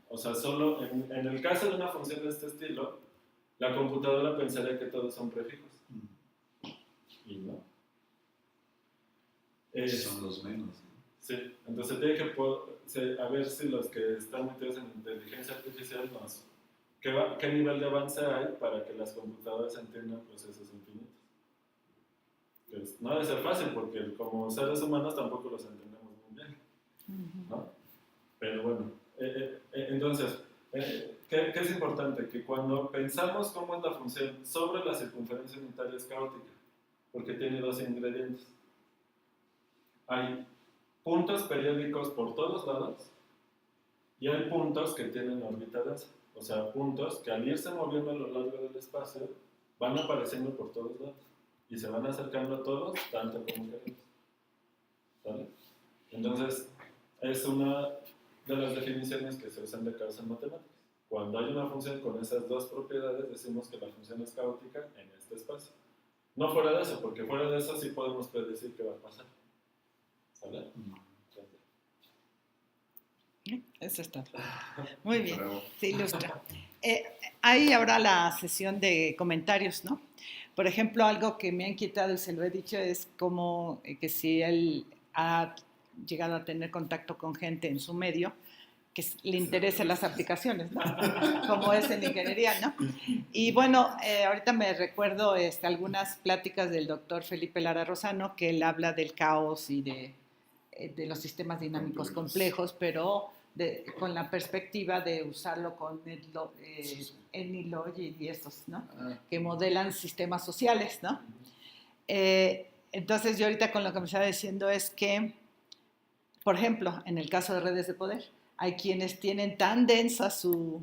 o sea, solo en el caso de una función de este estilo, la computadora pensaría que todos son prefijos. Y no. Son los menos, ¿no? Sí, entonces tiene que a ver si los que están metidos en inteligencia artificial ¿qué nivel de avance hay para que las computadoras entiendan procesos infinitos? Pues no debe ser fácil porque como seres humanos tampoco los entendemos muy bien, ¿no? Pero bueno, entonces, ¿qué es importante? Que cuando pensamos cómo es la función sobre la circunferencia unitaria es caótica, porque tiene dos ingredientes. Hay puntos periódicos por todos lados y hay puntos que tienen órbita densa. O sea, puntos que al irse moviendo a lo largo del espacio van apareciendo por todos lados y se van acercando a todos tanto como queremos. ¿Sale? Entonces, es una de las definiciones que se usan de causa en matemáticas. Cuando hay una función con esas dos propiedades, decimos que la función es caótica en este espacio. No fuera de eso, porque fuera de eso sí podemos predecir qué va a pasar. ¿Sale? Eso está. Muy bien, se ilustra. Hay ahora la sesión de comentarios, ¿no? Por ejemplo, algo que me ha inquietado y se lo he dicho es como que si él ha llegado a tener contacto con gente en su medio que le interesen las aplicaciones, ¿no? Como es en ingeniería, ¿no? Y bueno, ahorita me recuerdo algunas pláticas del doctor Felipe Lara Rosano, que él habla del caos y de los sistemas dinámicos complejos, pero con la perspectiva de usarlo con Enilogy y estos, ¿no? Que modelan sistemas sociales, ¿no? Entonces yo ahorita con lo que me estaba diciendo es que, por ejemplo, en el caso de redes de poder, hay quienes tienen tan densa su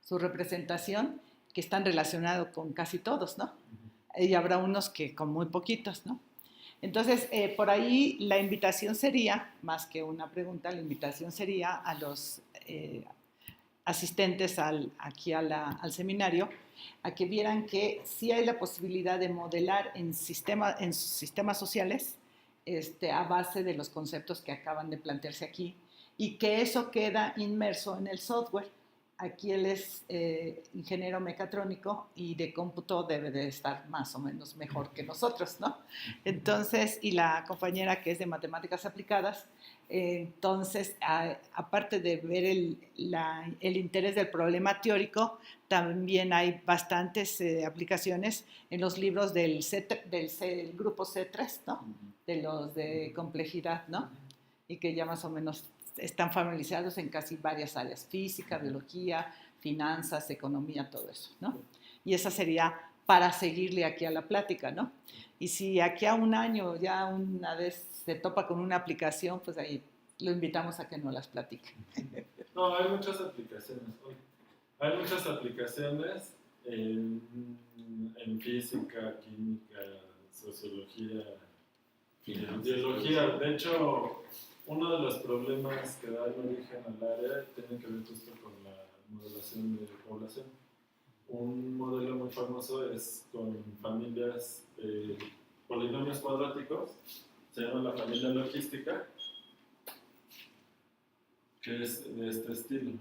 representación que están relacionados con casi todos, ¿no? Y habrá unos que con muy poquitos, ¿no? Entonces, por ahí la invitación sería, más que una pregunta, la invitación sería a los asistentes aquí al seminario, a que vieran que sí hay la posibilidad de modelar en sistemas sociales a base de los conceptos que acaban de plantearse aquí y que eso queda inmerso en el software aquí él es ingeniero mecatrónico y de cómputo debe de estar más o menos mejor que nosotros, ¿no? Entonces, y la compañera que es de matemáticas aplicadas, entonces, aparte de ver el interés del problema teórico, también hay bastantes aplicaciones en los libros del grupo C3, ¿no? De los de complejidad, ¿no? Y que ya más o menos están familiarizados en casi varias áreas: física, biología, finanzas, economía, todo eso, ¿no? Y esa sería para seguirle aquí a la plática, ¿no? Y si aquí a un año ya una vez se topa con una aplicación, pues ahí lo invitamos a que nos las platique. No, hay muchas aplicaciones. Hay muchas aplicaciones en física, química, sociología, biología. De hecho, uno de los problemas que dan origen al área tiene que ver justo con la modelación de población. Un modelo muy famoso es con familias polinomios cuadráticos, se llama la familia logística, que es de este estilo: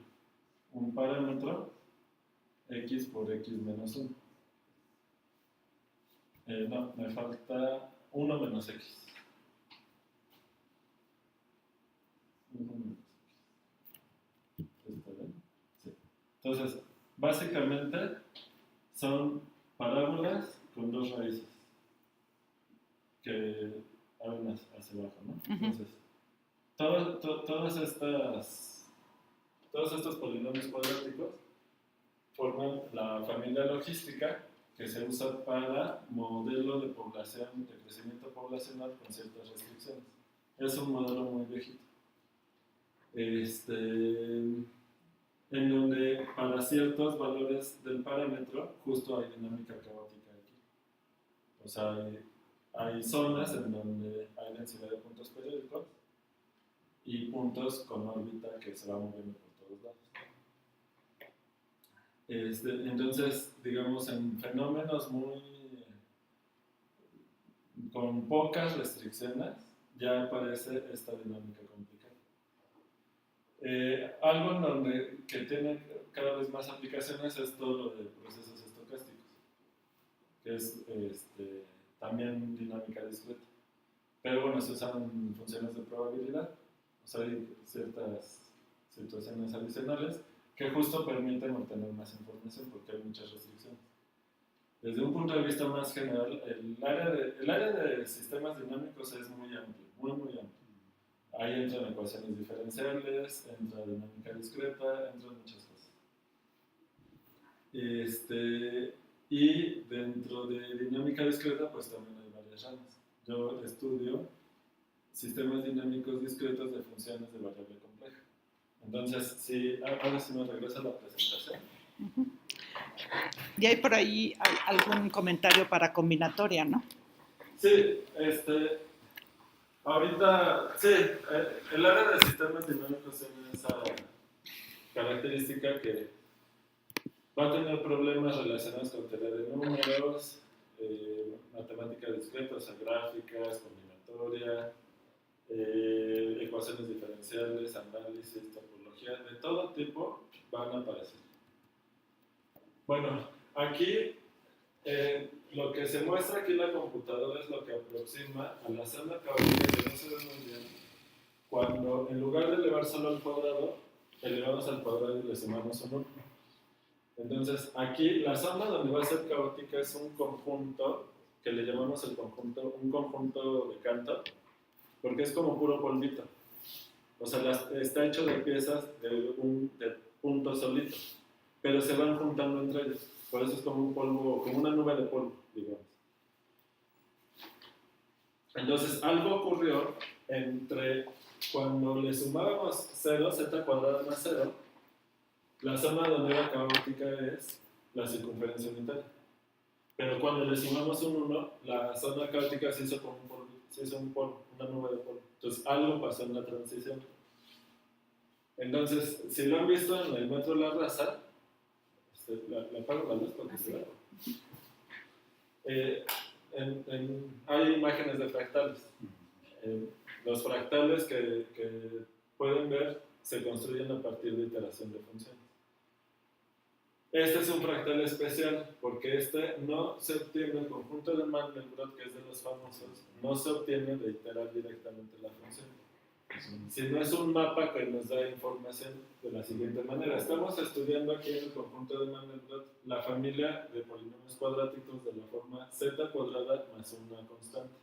un parámetro x por x menos 1. No, me falta 1 menos x. 1 menos x. ¿Está bien? Sí. Entonces, básicamente son parábolas con dos raíces que abren hacia abajo, ¿no? Entonces, todos estos polinomios cuadráticos forman la familia logística, que se usa para modelo de población, de crecimiento poblacional con ciertas restricciones. Es un modelo muy viejito. En donde para ciertos valores del parámetro justo hay dinámica caótica aquí. O sea, hay zonas en donde hay densidad de puntos periódicos y puntos con órbita que se va moviendo por todos lados. Entonces, digamos, en fenómenos con pocas restricciones ya aparece esta dinámica complicada. Algo en donde que tiene cada vez más aplicaciones es todo lo de procesos estocásticos, que es también dinámica discreta. Pero bueno, se usan funciones de probabilidad, o sea, hay ciertas situaciones adicionales que justo permiten obtener más información porque hay muchas restricciones. Desde un punto de vista más general, el área de sistemas dinámicos es muy amplio, muy amplio. Ahí entran ecuaciones diferenciales, entra dinámica discreta, entran muchas cosas. Y dentro de dinámica discreta, pues también hay varias ramas. Yo estudio sistemas dinámicos discretos de funciones de variable compleja. Entonces, ahora sí me regresa la presentación. Y hay por ahí algún comentario para combinatoria, ¿no? Sí, ahorita, sí, el área de sistemas dinámicos tiene esa característica que va a tener problemas relacionados con teoría de números, matemáticas discretas, o sea, gráficas, combinatoria, ecuaciones diferenciales, análisis, topología, de todo tipo van a aparecer. Bueno, aquí lo que se muestra aquí en la computadora es lo que aproxima a la zona caótica, que no se ve muy bien, cuando en lugar de elevar solo al cuadrado, elevamos al cuadrado y le sumamos un 1. Entonces, aquí la zona donde va a ser caótica es un conjunto que le llamamos un conjunto de Cantor, porque es como puro polvito. O sea, está hecho de piezas de puntos solitos, pero se van juntando entre ellos. Por eso es como un polvo, como una nube de polvo, digamos. Entonces, algo ocurrió entre cuando le sumábamos 0, z cuadrada más 0, la zona donde era caótica es la circunferencia unitaria. Pero cuando le sumamos un 1, la zona caótica se hizo como un polvo, una nube de polvo. Entonces, algo pasó en la transición. Entonces, si lo han visto en el metro de la raza, la apago la luz porque se ve. Hay imágenes de fractales. Los fractales que pueden ver se construyen a partir de iteración de funciones. Este es un fractal especial porque este no se obtiene, el conjunto de Mandelbrot, que es de los famosos, no se obtiene de iterar directamente la función, sino es un mapa que nos da información de la siguiente manera. Estamos estudiando aquí en el conjunto de Mandelbrot la familia de polinomios cuadráticos de la forma z cuadrada más una constante.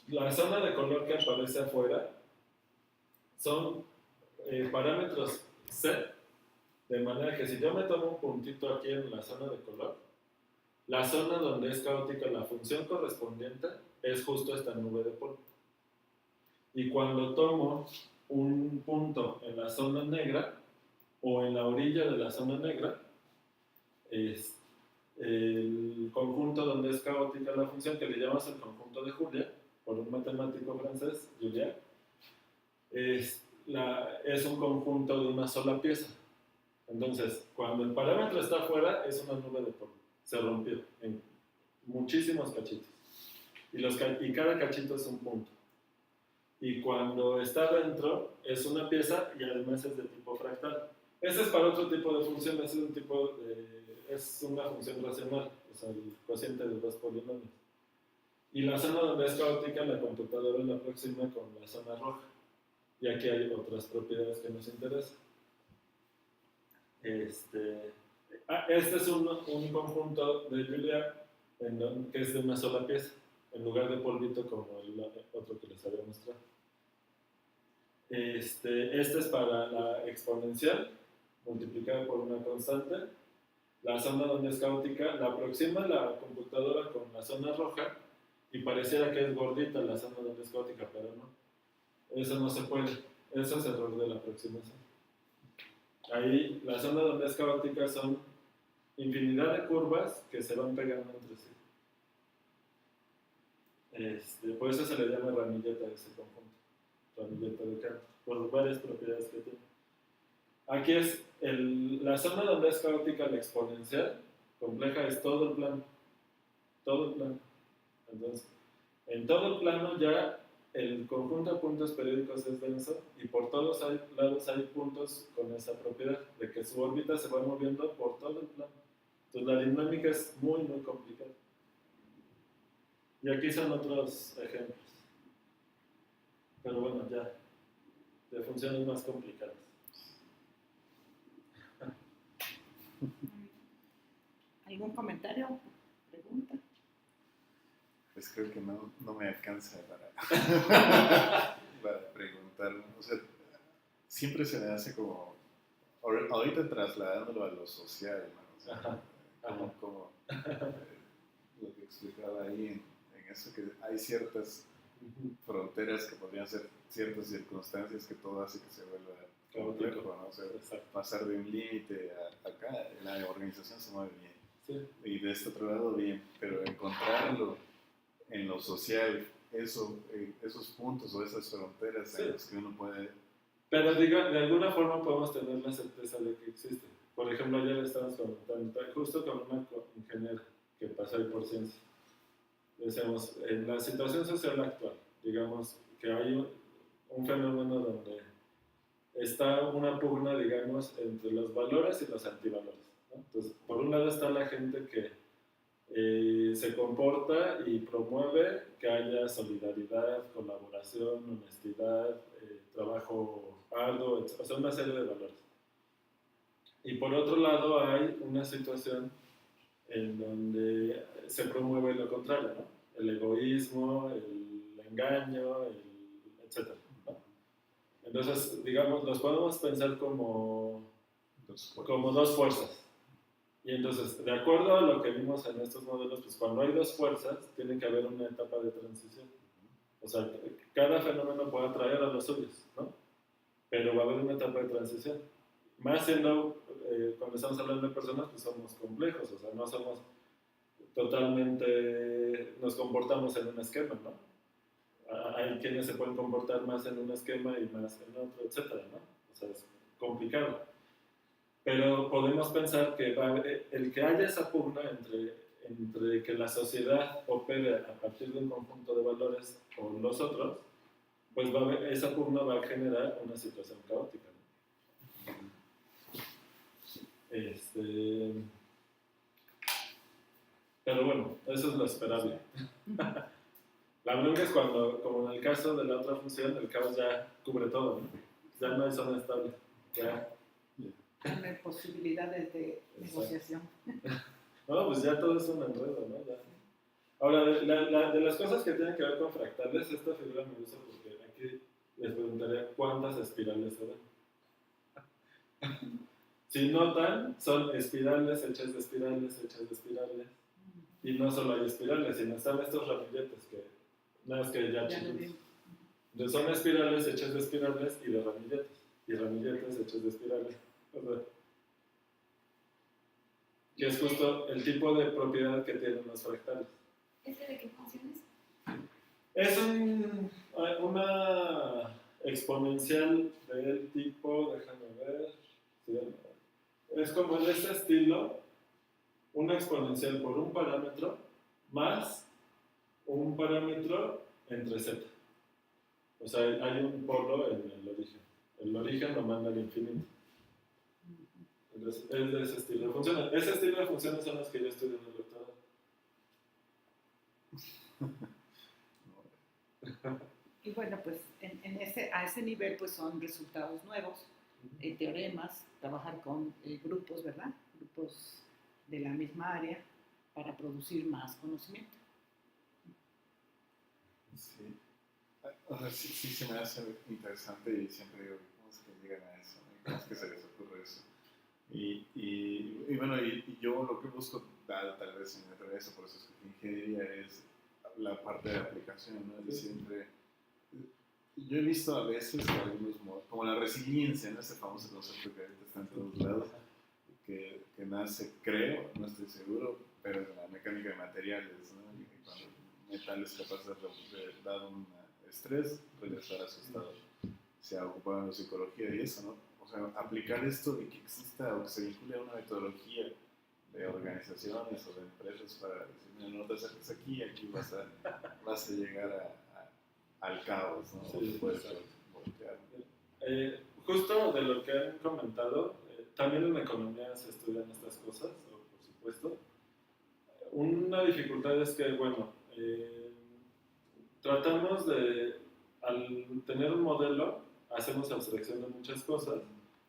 La zona de color que aparece afuera son parámetros z, de manera que si yo me tomo un puntito aquí en la zona de color, la zona donde es caótica la función correspondiente es justo esta nube de polvo. Y cuando tomo un punto en la zona negra o en la orilla de la zona negra, es el conjunto donde es caótica la función, que le llamamos el conjunto de Julia, por un matemático francés, Julia, es un conjunto de una sola pieza. Entonces, cuando el parámetro está afuera, es una nube de polvo. Se rompió en muchísimos cachitos. Y cada cachito es un punto. Y cuando está dentro, es una pieza y además es de tipo fractal. Ese es para otro tipo de función, es una función racional, o sea, el cociente de dos polinomios. Y la zona donde es caótica, la computadora la aproxima con la zona roja. Y aquí hay otras propiedades que nos interesan. Este es un conjunto de Julia que es de una sola pieza, en lugar de polvito como el otro que les había mostrado. Este es para la exponencial, multiplicada por una constante. La zona donde es caótica la aproxima la computadora con la zona roja y pareciera que es gordita la zona donde es caótica, pero no. Eso no se puede. Eso es error de la aproximación. Ahí, la zona donde es caótica son infinidad de curvas que se van pegando entre sí. Por eso se le llama ramilleta a ese conjunto. Ramilleta de Cantor, por varias propiedades que tiene. Aquí es la zona donde es caótica la exponencial compleja, es todo el plano. Todo el plano. Entonces, en todo el plano ya el conjunto de puntos periódicos es denso y por todos lados hay puntos con esa propiedad de que su órbita se va moviendo por todo el plano. Entonces la dinámica es muy, muy complicada. Y aquí son otros ejemplos. Pero bueno, ya, de funciones más complicadas. ¿Algún comentario? ¿Pregunta? Pues creo que no me alcanza para preguntar. O sea, siempre se me hace como, ahorita trasladándolo a lo social, ¿no? O sea, como lo que explicaba ahí en eso, que hay ciertas fronteras que podrían ser ciertas circunstancias que todo hace que se vuelva complejo, ¿no? O sea, pasar de un límite a acá, la organización se mueve bien. Sí. Y de este otro lado bien, pero encontrarlo en lo social, esos puntos o esas fronteras en los que uno puede... Pero de alguna forma podemos tener la certeza de que existe. Por ejemplo, ayer estábamos comentando, justo con una ingeniera que pasó ahí por ciencia. Decíamos, en la situación social actual, digamos que hay un fenómeno donde está una pugna, digamos, entre los valores y los antivalores, ¿no? Entonces, por un lado está la gente que se comporta y promueve que haya solidaridad, colaboración, honestidad, trabajo arduo, o sea, una serie de valores. Y por otro lado hay una situación en donde se promueve lo contrario, ¿no? El egoísmo, el engaño, etc., ¿no? Entonces, digamos, los podemos pensar como dos fuerzas. Y entonces, de acuerdo a lo que vimos en estos modelos, pues cuando hay dos fuerzas, tiene que haber una etapa de transición. O sea, cada fenómeno puede atraer a los suyos, ¿no? Pero va a haber una etapa de transición. Más siendo, cuando estamos hablando de personas, pues somos complejos, o sea, no somos totalmente, nos comportamos en un esquema, ¿no? Hay quienes se pueden comportar más en un esquema y más en otro, etcétera, ¿no? O sea, es complicado. Pero podemos pensar que el que haya esa pugna entre que la sociedad opere a partir de un conjunto de valores o los otros, pues esa pugna va a generar una situación caótica, ¿no? Este, pero bueno, eso es lo esperable. La bronca es cuando, como en el caso de la otra función, el caos ya cubre todo, ¿no? Ya no hay zona estable. Ya. No hay posibilidades de negociación. No, pues ya todo es un enredo, ¿no? Ya. Ahora, de las cosas que tienen que ver con fractales, esta figura me gusta porque aquí les preguntaría cuántas espirales se ven. Si notan, son espirales hechas de espirales hechas de espirales. Y no solo hay espirales, sino están estos ramilletes que nada más que ya chiquitos. Entonces son espirales hechas de espirales y de ramilletes. Y ramilletes hechos de espirales. O sea, que es justo el tipo de propiedad que tienen los fractales. ¿Este de qué función Es es? una exponencial del tipo, déjame ver, sí, es como de este estilo, una exponencial por un parámetro más un parámetro entre z. O sea, hay un polo en el origen. El origen lo manda al infinito. Entonces, es de ese estilo de funciones. Ese estilo de funciones son las que yo estudio en el doctorado. Y bueno, pues a ese nivel pues son resultados nuevos, teoremas, trabajar con grupos, ¿verdad? Grupos de la misma área para producir más conocimiento. Sí. O sea, sí se me hace interesante y siempre digo, ¿cómo es que llegan a eso? ¿Cómo es que se les ocurre eso? Y bueno, y yo lo que busco, tal vez en otra vez, por eso es que ingeniería es la parte de aplicación, ¿no? Es decir, yo he visto a veces que algunos modos, como la resiliencia, ¿no? Ese famoso concepto que ahorita está en todos lados, que nace, creo, no estoy seguro, pero en la mecánica de materiales, ¿no? Y cuando un metal es capaz de dar un estrés, regresar a su estado. Se ha ocupado en la psicología y eso, ¿no? O sea, aplicar esto de que exista o que se vincule a una metodología de organizaciones o de empresas para decir, mira, no te acerques aquí, aquí vas a llegar al caos, ¿no? Sí, puedes voltear. Justo de lo que han comentado, también en economía se estudian estas cosas, por supuesto. Una dificultad es que, bueno, tratamos de, al tener un modelo, hacemos abstracción de muchas cosas,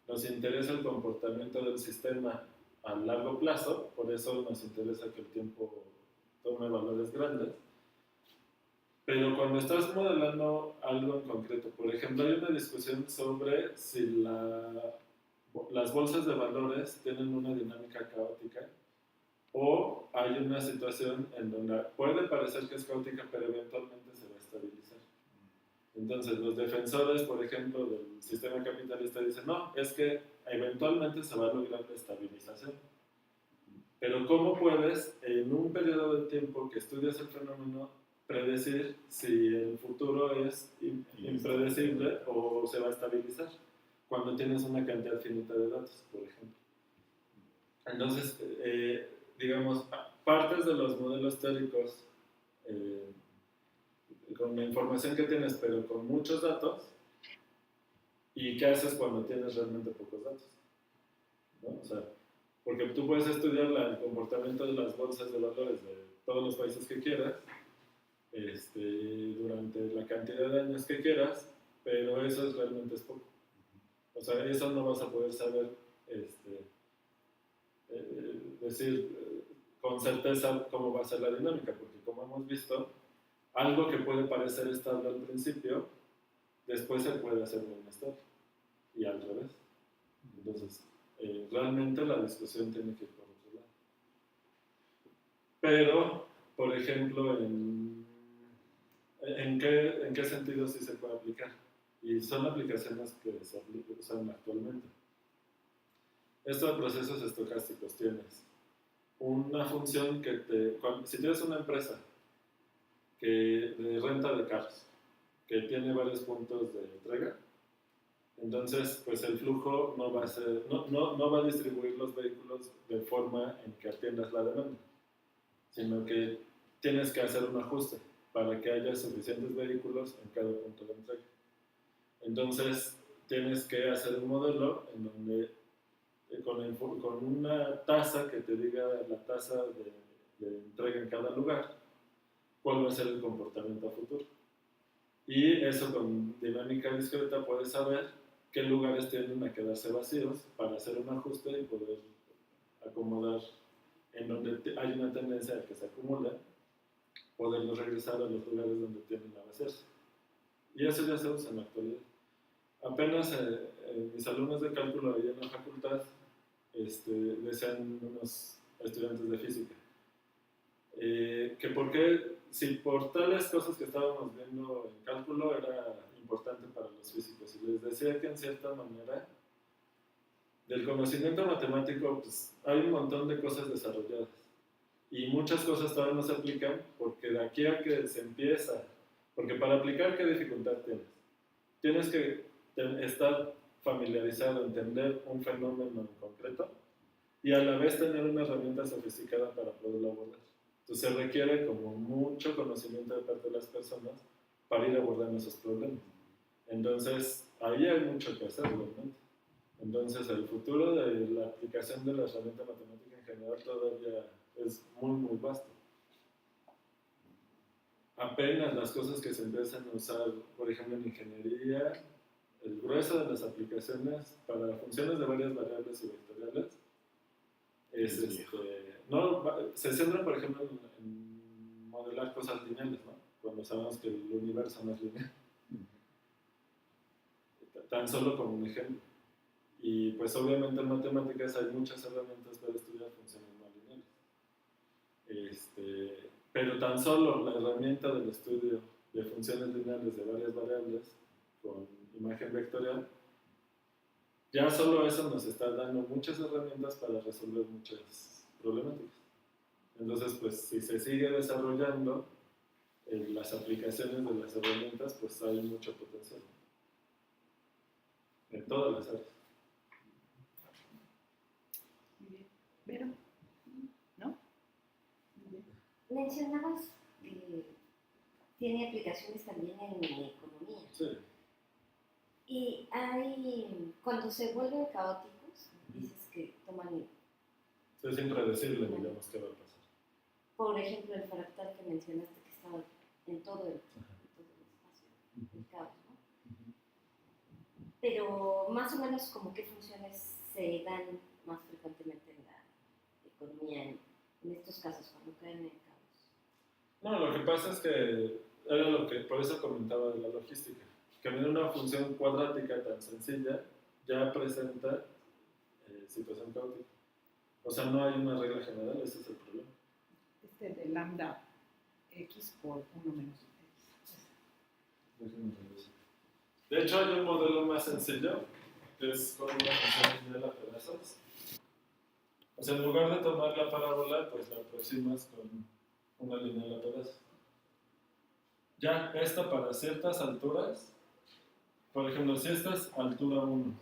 nos interesa el comportamiento del sistema a largo plazo, por eso nos interesa que el tiempo tome valores grandes, pero cuando estás modelando algo en concreto, por ejemplo, hay una discusión sobre si las bolsas de valores tienen una dinámica caótica o hay una situación en donde puede parecer que es caótica, pero eventualmente se va a estabilizar. Entonces, los defensores, por ejemplo, del sistema capitalista dicen, no, es que eventualmente se va a lograr la estabilización. Pero ¿cómo puedes, en un periodo de tiempo que estudias el fenómeno, predecir si el futuro es impredecible o se va a estabilizar? Cuando tienes una cantidad finita de datos, por ejemplo. Entonces, digamos, partes de los modelos teóricos con la información que tienes, pero con muchos datos, ¿y qué haces cuando tienes realmente pocos datos? ¿No? O sea, porque tú puedes estudiar el comportamiento de las bolsas de valores de todos los países que quieras, durante la cantidad de años que quieras, pero eso realmente es poco. O sea, eso no vas a poder saber, decir con certeza cómo va a ser la dinámica, porque como hemos visto, algo que puede parecer estable al principio, después se puede hacer muy inestable, y al revés. Entonces, realmente la discusión tiene que ir por otro lado. Pero, por ejemplo, ¿en qué sentido sí se puede aplicar? Y son aplicaciones que se usan actualmente. Estos procesos estocásticos tienes una función que si tienes una empresa de renta de carros que tiene varios puntos de entrega, entonces pues el flujo no va a distribuir los vehículos de forma en que atiendas la demanda, sino que tienes que hacer un ajuste para que haya suficientes vehículos en cada punto de entrega. Entonces tienes que hacer un modelo en donde con una tasa que te diga la tasa de entrega en cada lugar, cuál va a ser el comportamiento a futuro. Y eso con dinámica discreta puedes saber qué lugares tienden a quedarse vacíos para hacer un ajuste y poder acomodar en donde hay una tendencia a que se acumule, poderlos regresar a los lugares donde tienden a vaciarse. Y eso ya se usa en la actualidad. Apenas mis alumnos de cálculo ahí en la facultad decían unos estudiantes de física que por qué, si por tales cosas que estábamos viendo en cálculo era importante para los físicos, y les decía que en cierta manera del conocimiento matemático pues, hay un montón de cosas desarrolladas y muchas cosas todavía no se aplican porque de aquí a que se empieza, porque para aplicar, ¿qué dificultad tienes? Tienes que estar familiarizado, entender un fenómeno en concreto y a la vez tener una herramienta sofisticada para poderlo abordar. Entonces se requiere como mucho conocimiento de parte de las personas para ir abordando esos problemas. Entonces ahí hay mucho que hacer realmente. Entonces el futuro de la aplicación de la herramienta matemática en general todavía es muy muy vasto. Apenas las cosas que se empiezan a usar, por ejemplo en ingeniería, el grueso de las aplicaciones para funciones de varias variables y vectoriales se centran, por ejemplo, en modelar cosas lineales, ¿no? Cuando sabemos que el universo no es lineal. Tan solo como un ejemplo. Y pues obviamente en matemáticas hay muchas herramientas para estudiar funciones no lineales. Pero tan solo la herramienta del estudio de funciones lineales de varias variables con imagen vectorial, ya solo eso nos está dando muchas herramientas para resolver muchas problemáticas. Entonces, pues si se sigue desarrollando las aplicaciones de las herramientas, pues hay mucho potencial en todas las áreas. Muy bien. ¿Vero? ¿No? Muy bien. Mencionabas que tiene aplicaciones también en la economía. Sí. Y hay, cuando se vuelven caóticos, dices que toman, Es impredecible, digamos, qué va a pasar. por ejemplo, el fractal que mencionaste que estaba en todo el espacio, el caos, ¿no? Pero más o menos como qué funciones se dan más frecuentemente en la economía en estos casos cuando caen en caos. No, lo que pasa es que era lo que, por eso comentaba de la logística, que en una función cuadrática tan sencilla ya presenta situación caótica. O sea, no hay una regla general, ese es el problema. De lambda x por 1 menos x. Déjenme revisar. De hecho, hay un modelo más sencillo, que es con una función lineal a pedazos. O sea, en lugar de tomar la parábola, pues la aproximas con una lineal a pedazos. Ya, esta para ciertas alturas, por ejemplo, si esta es altura 1,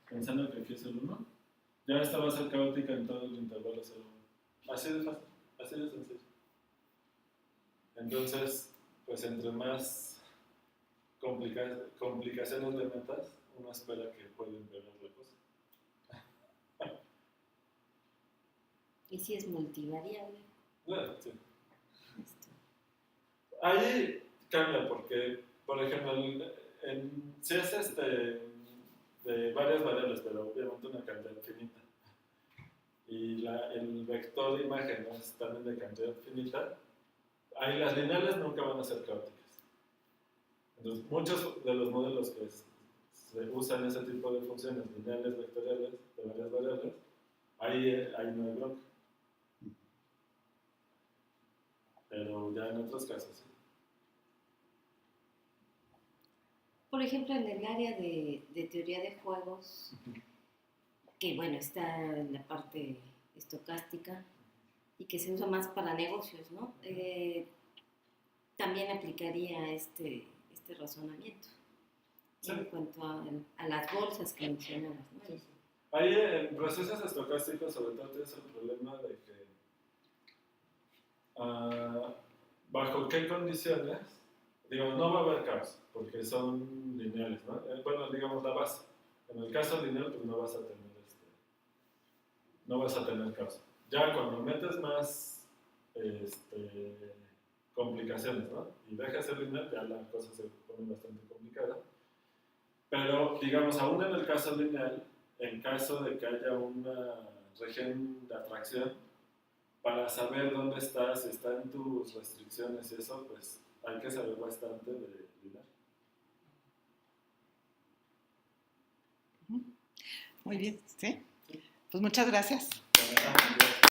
pensando que aquí es el 1, ya esta va a ser caótica en todo el intervalo 0,1. Así de fácil, así de sencillo. Entonces, pues entre más complicaciones de metas, uno espera que pueda empeorar la cosa. ¿Y si es multivariable? Bueno, sí. Ahí cambia porque, por ejemplo, si es de varias variables, pero obviamente una cantidad finita, y el vector de imagen es también de cantidad finita, ahí las lineales nunca van a ser caóticas. Entonces, muchos de los modelos que se usan ese tipo de funciones lineales vectoriales de varias variables, ahí no hay bronca. Pero ya en otros casos sí. Por ejemplo, en el área de teoría de juegos, que bueno, está en la parte estocástica y que se usa más para negocios, ¿no? También aplicaría este razonamiento Sí. en cuanto a las bolsas que mencionabas, ¿no? Sí, sí. Ahí en procesos estocásticos sobre todo tienes el problema de que bajo qué condiciones, digamos, no va a haber caos, porque son lineales, ¿no? Bueno, digamos la base. En el caso lineal, pues no vas a tener no vas a tener caso. Ya cuando metes más complicaciones, ¿no? Y dejas el lineal, ya la cosa se pone bastante complicada. Pero, digamos, aún en el caso lineal, en caso de que haya una región de atracción, para saber dónde estás, si está en tus restricciones y eso, pues hay que saber bastante de lineal. Muy bien, ¿sí? Pues muchas gracias. Bueno,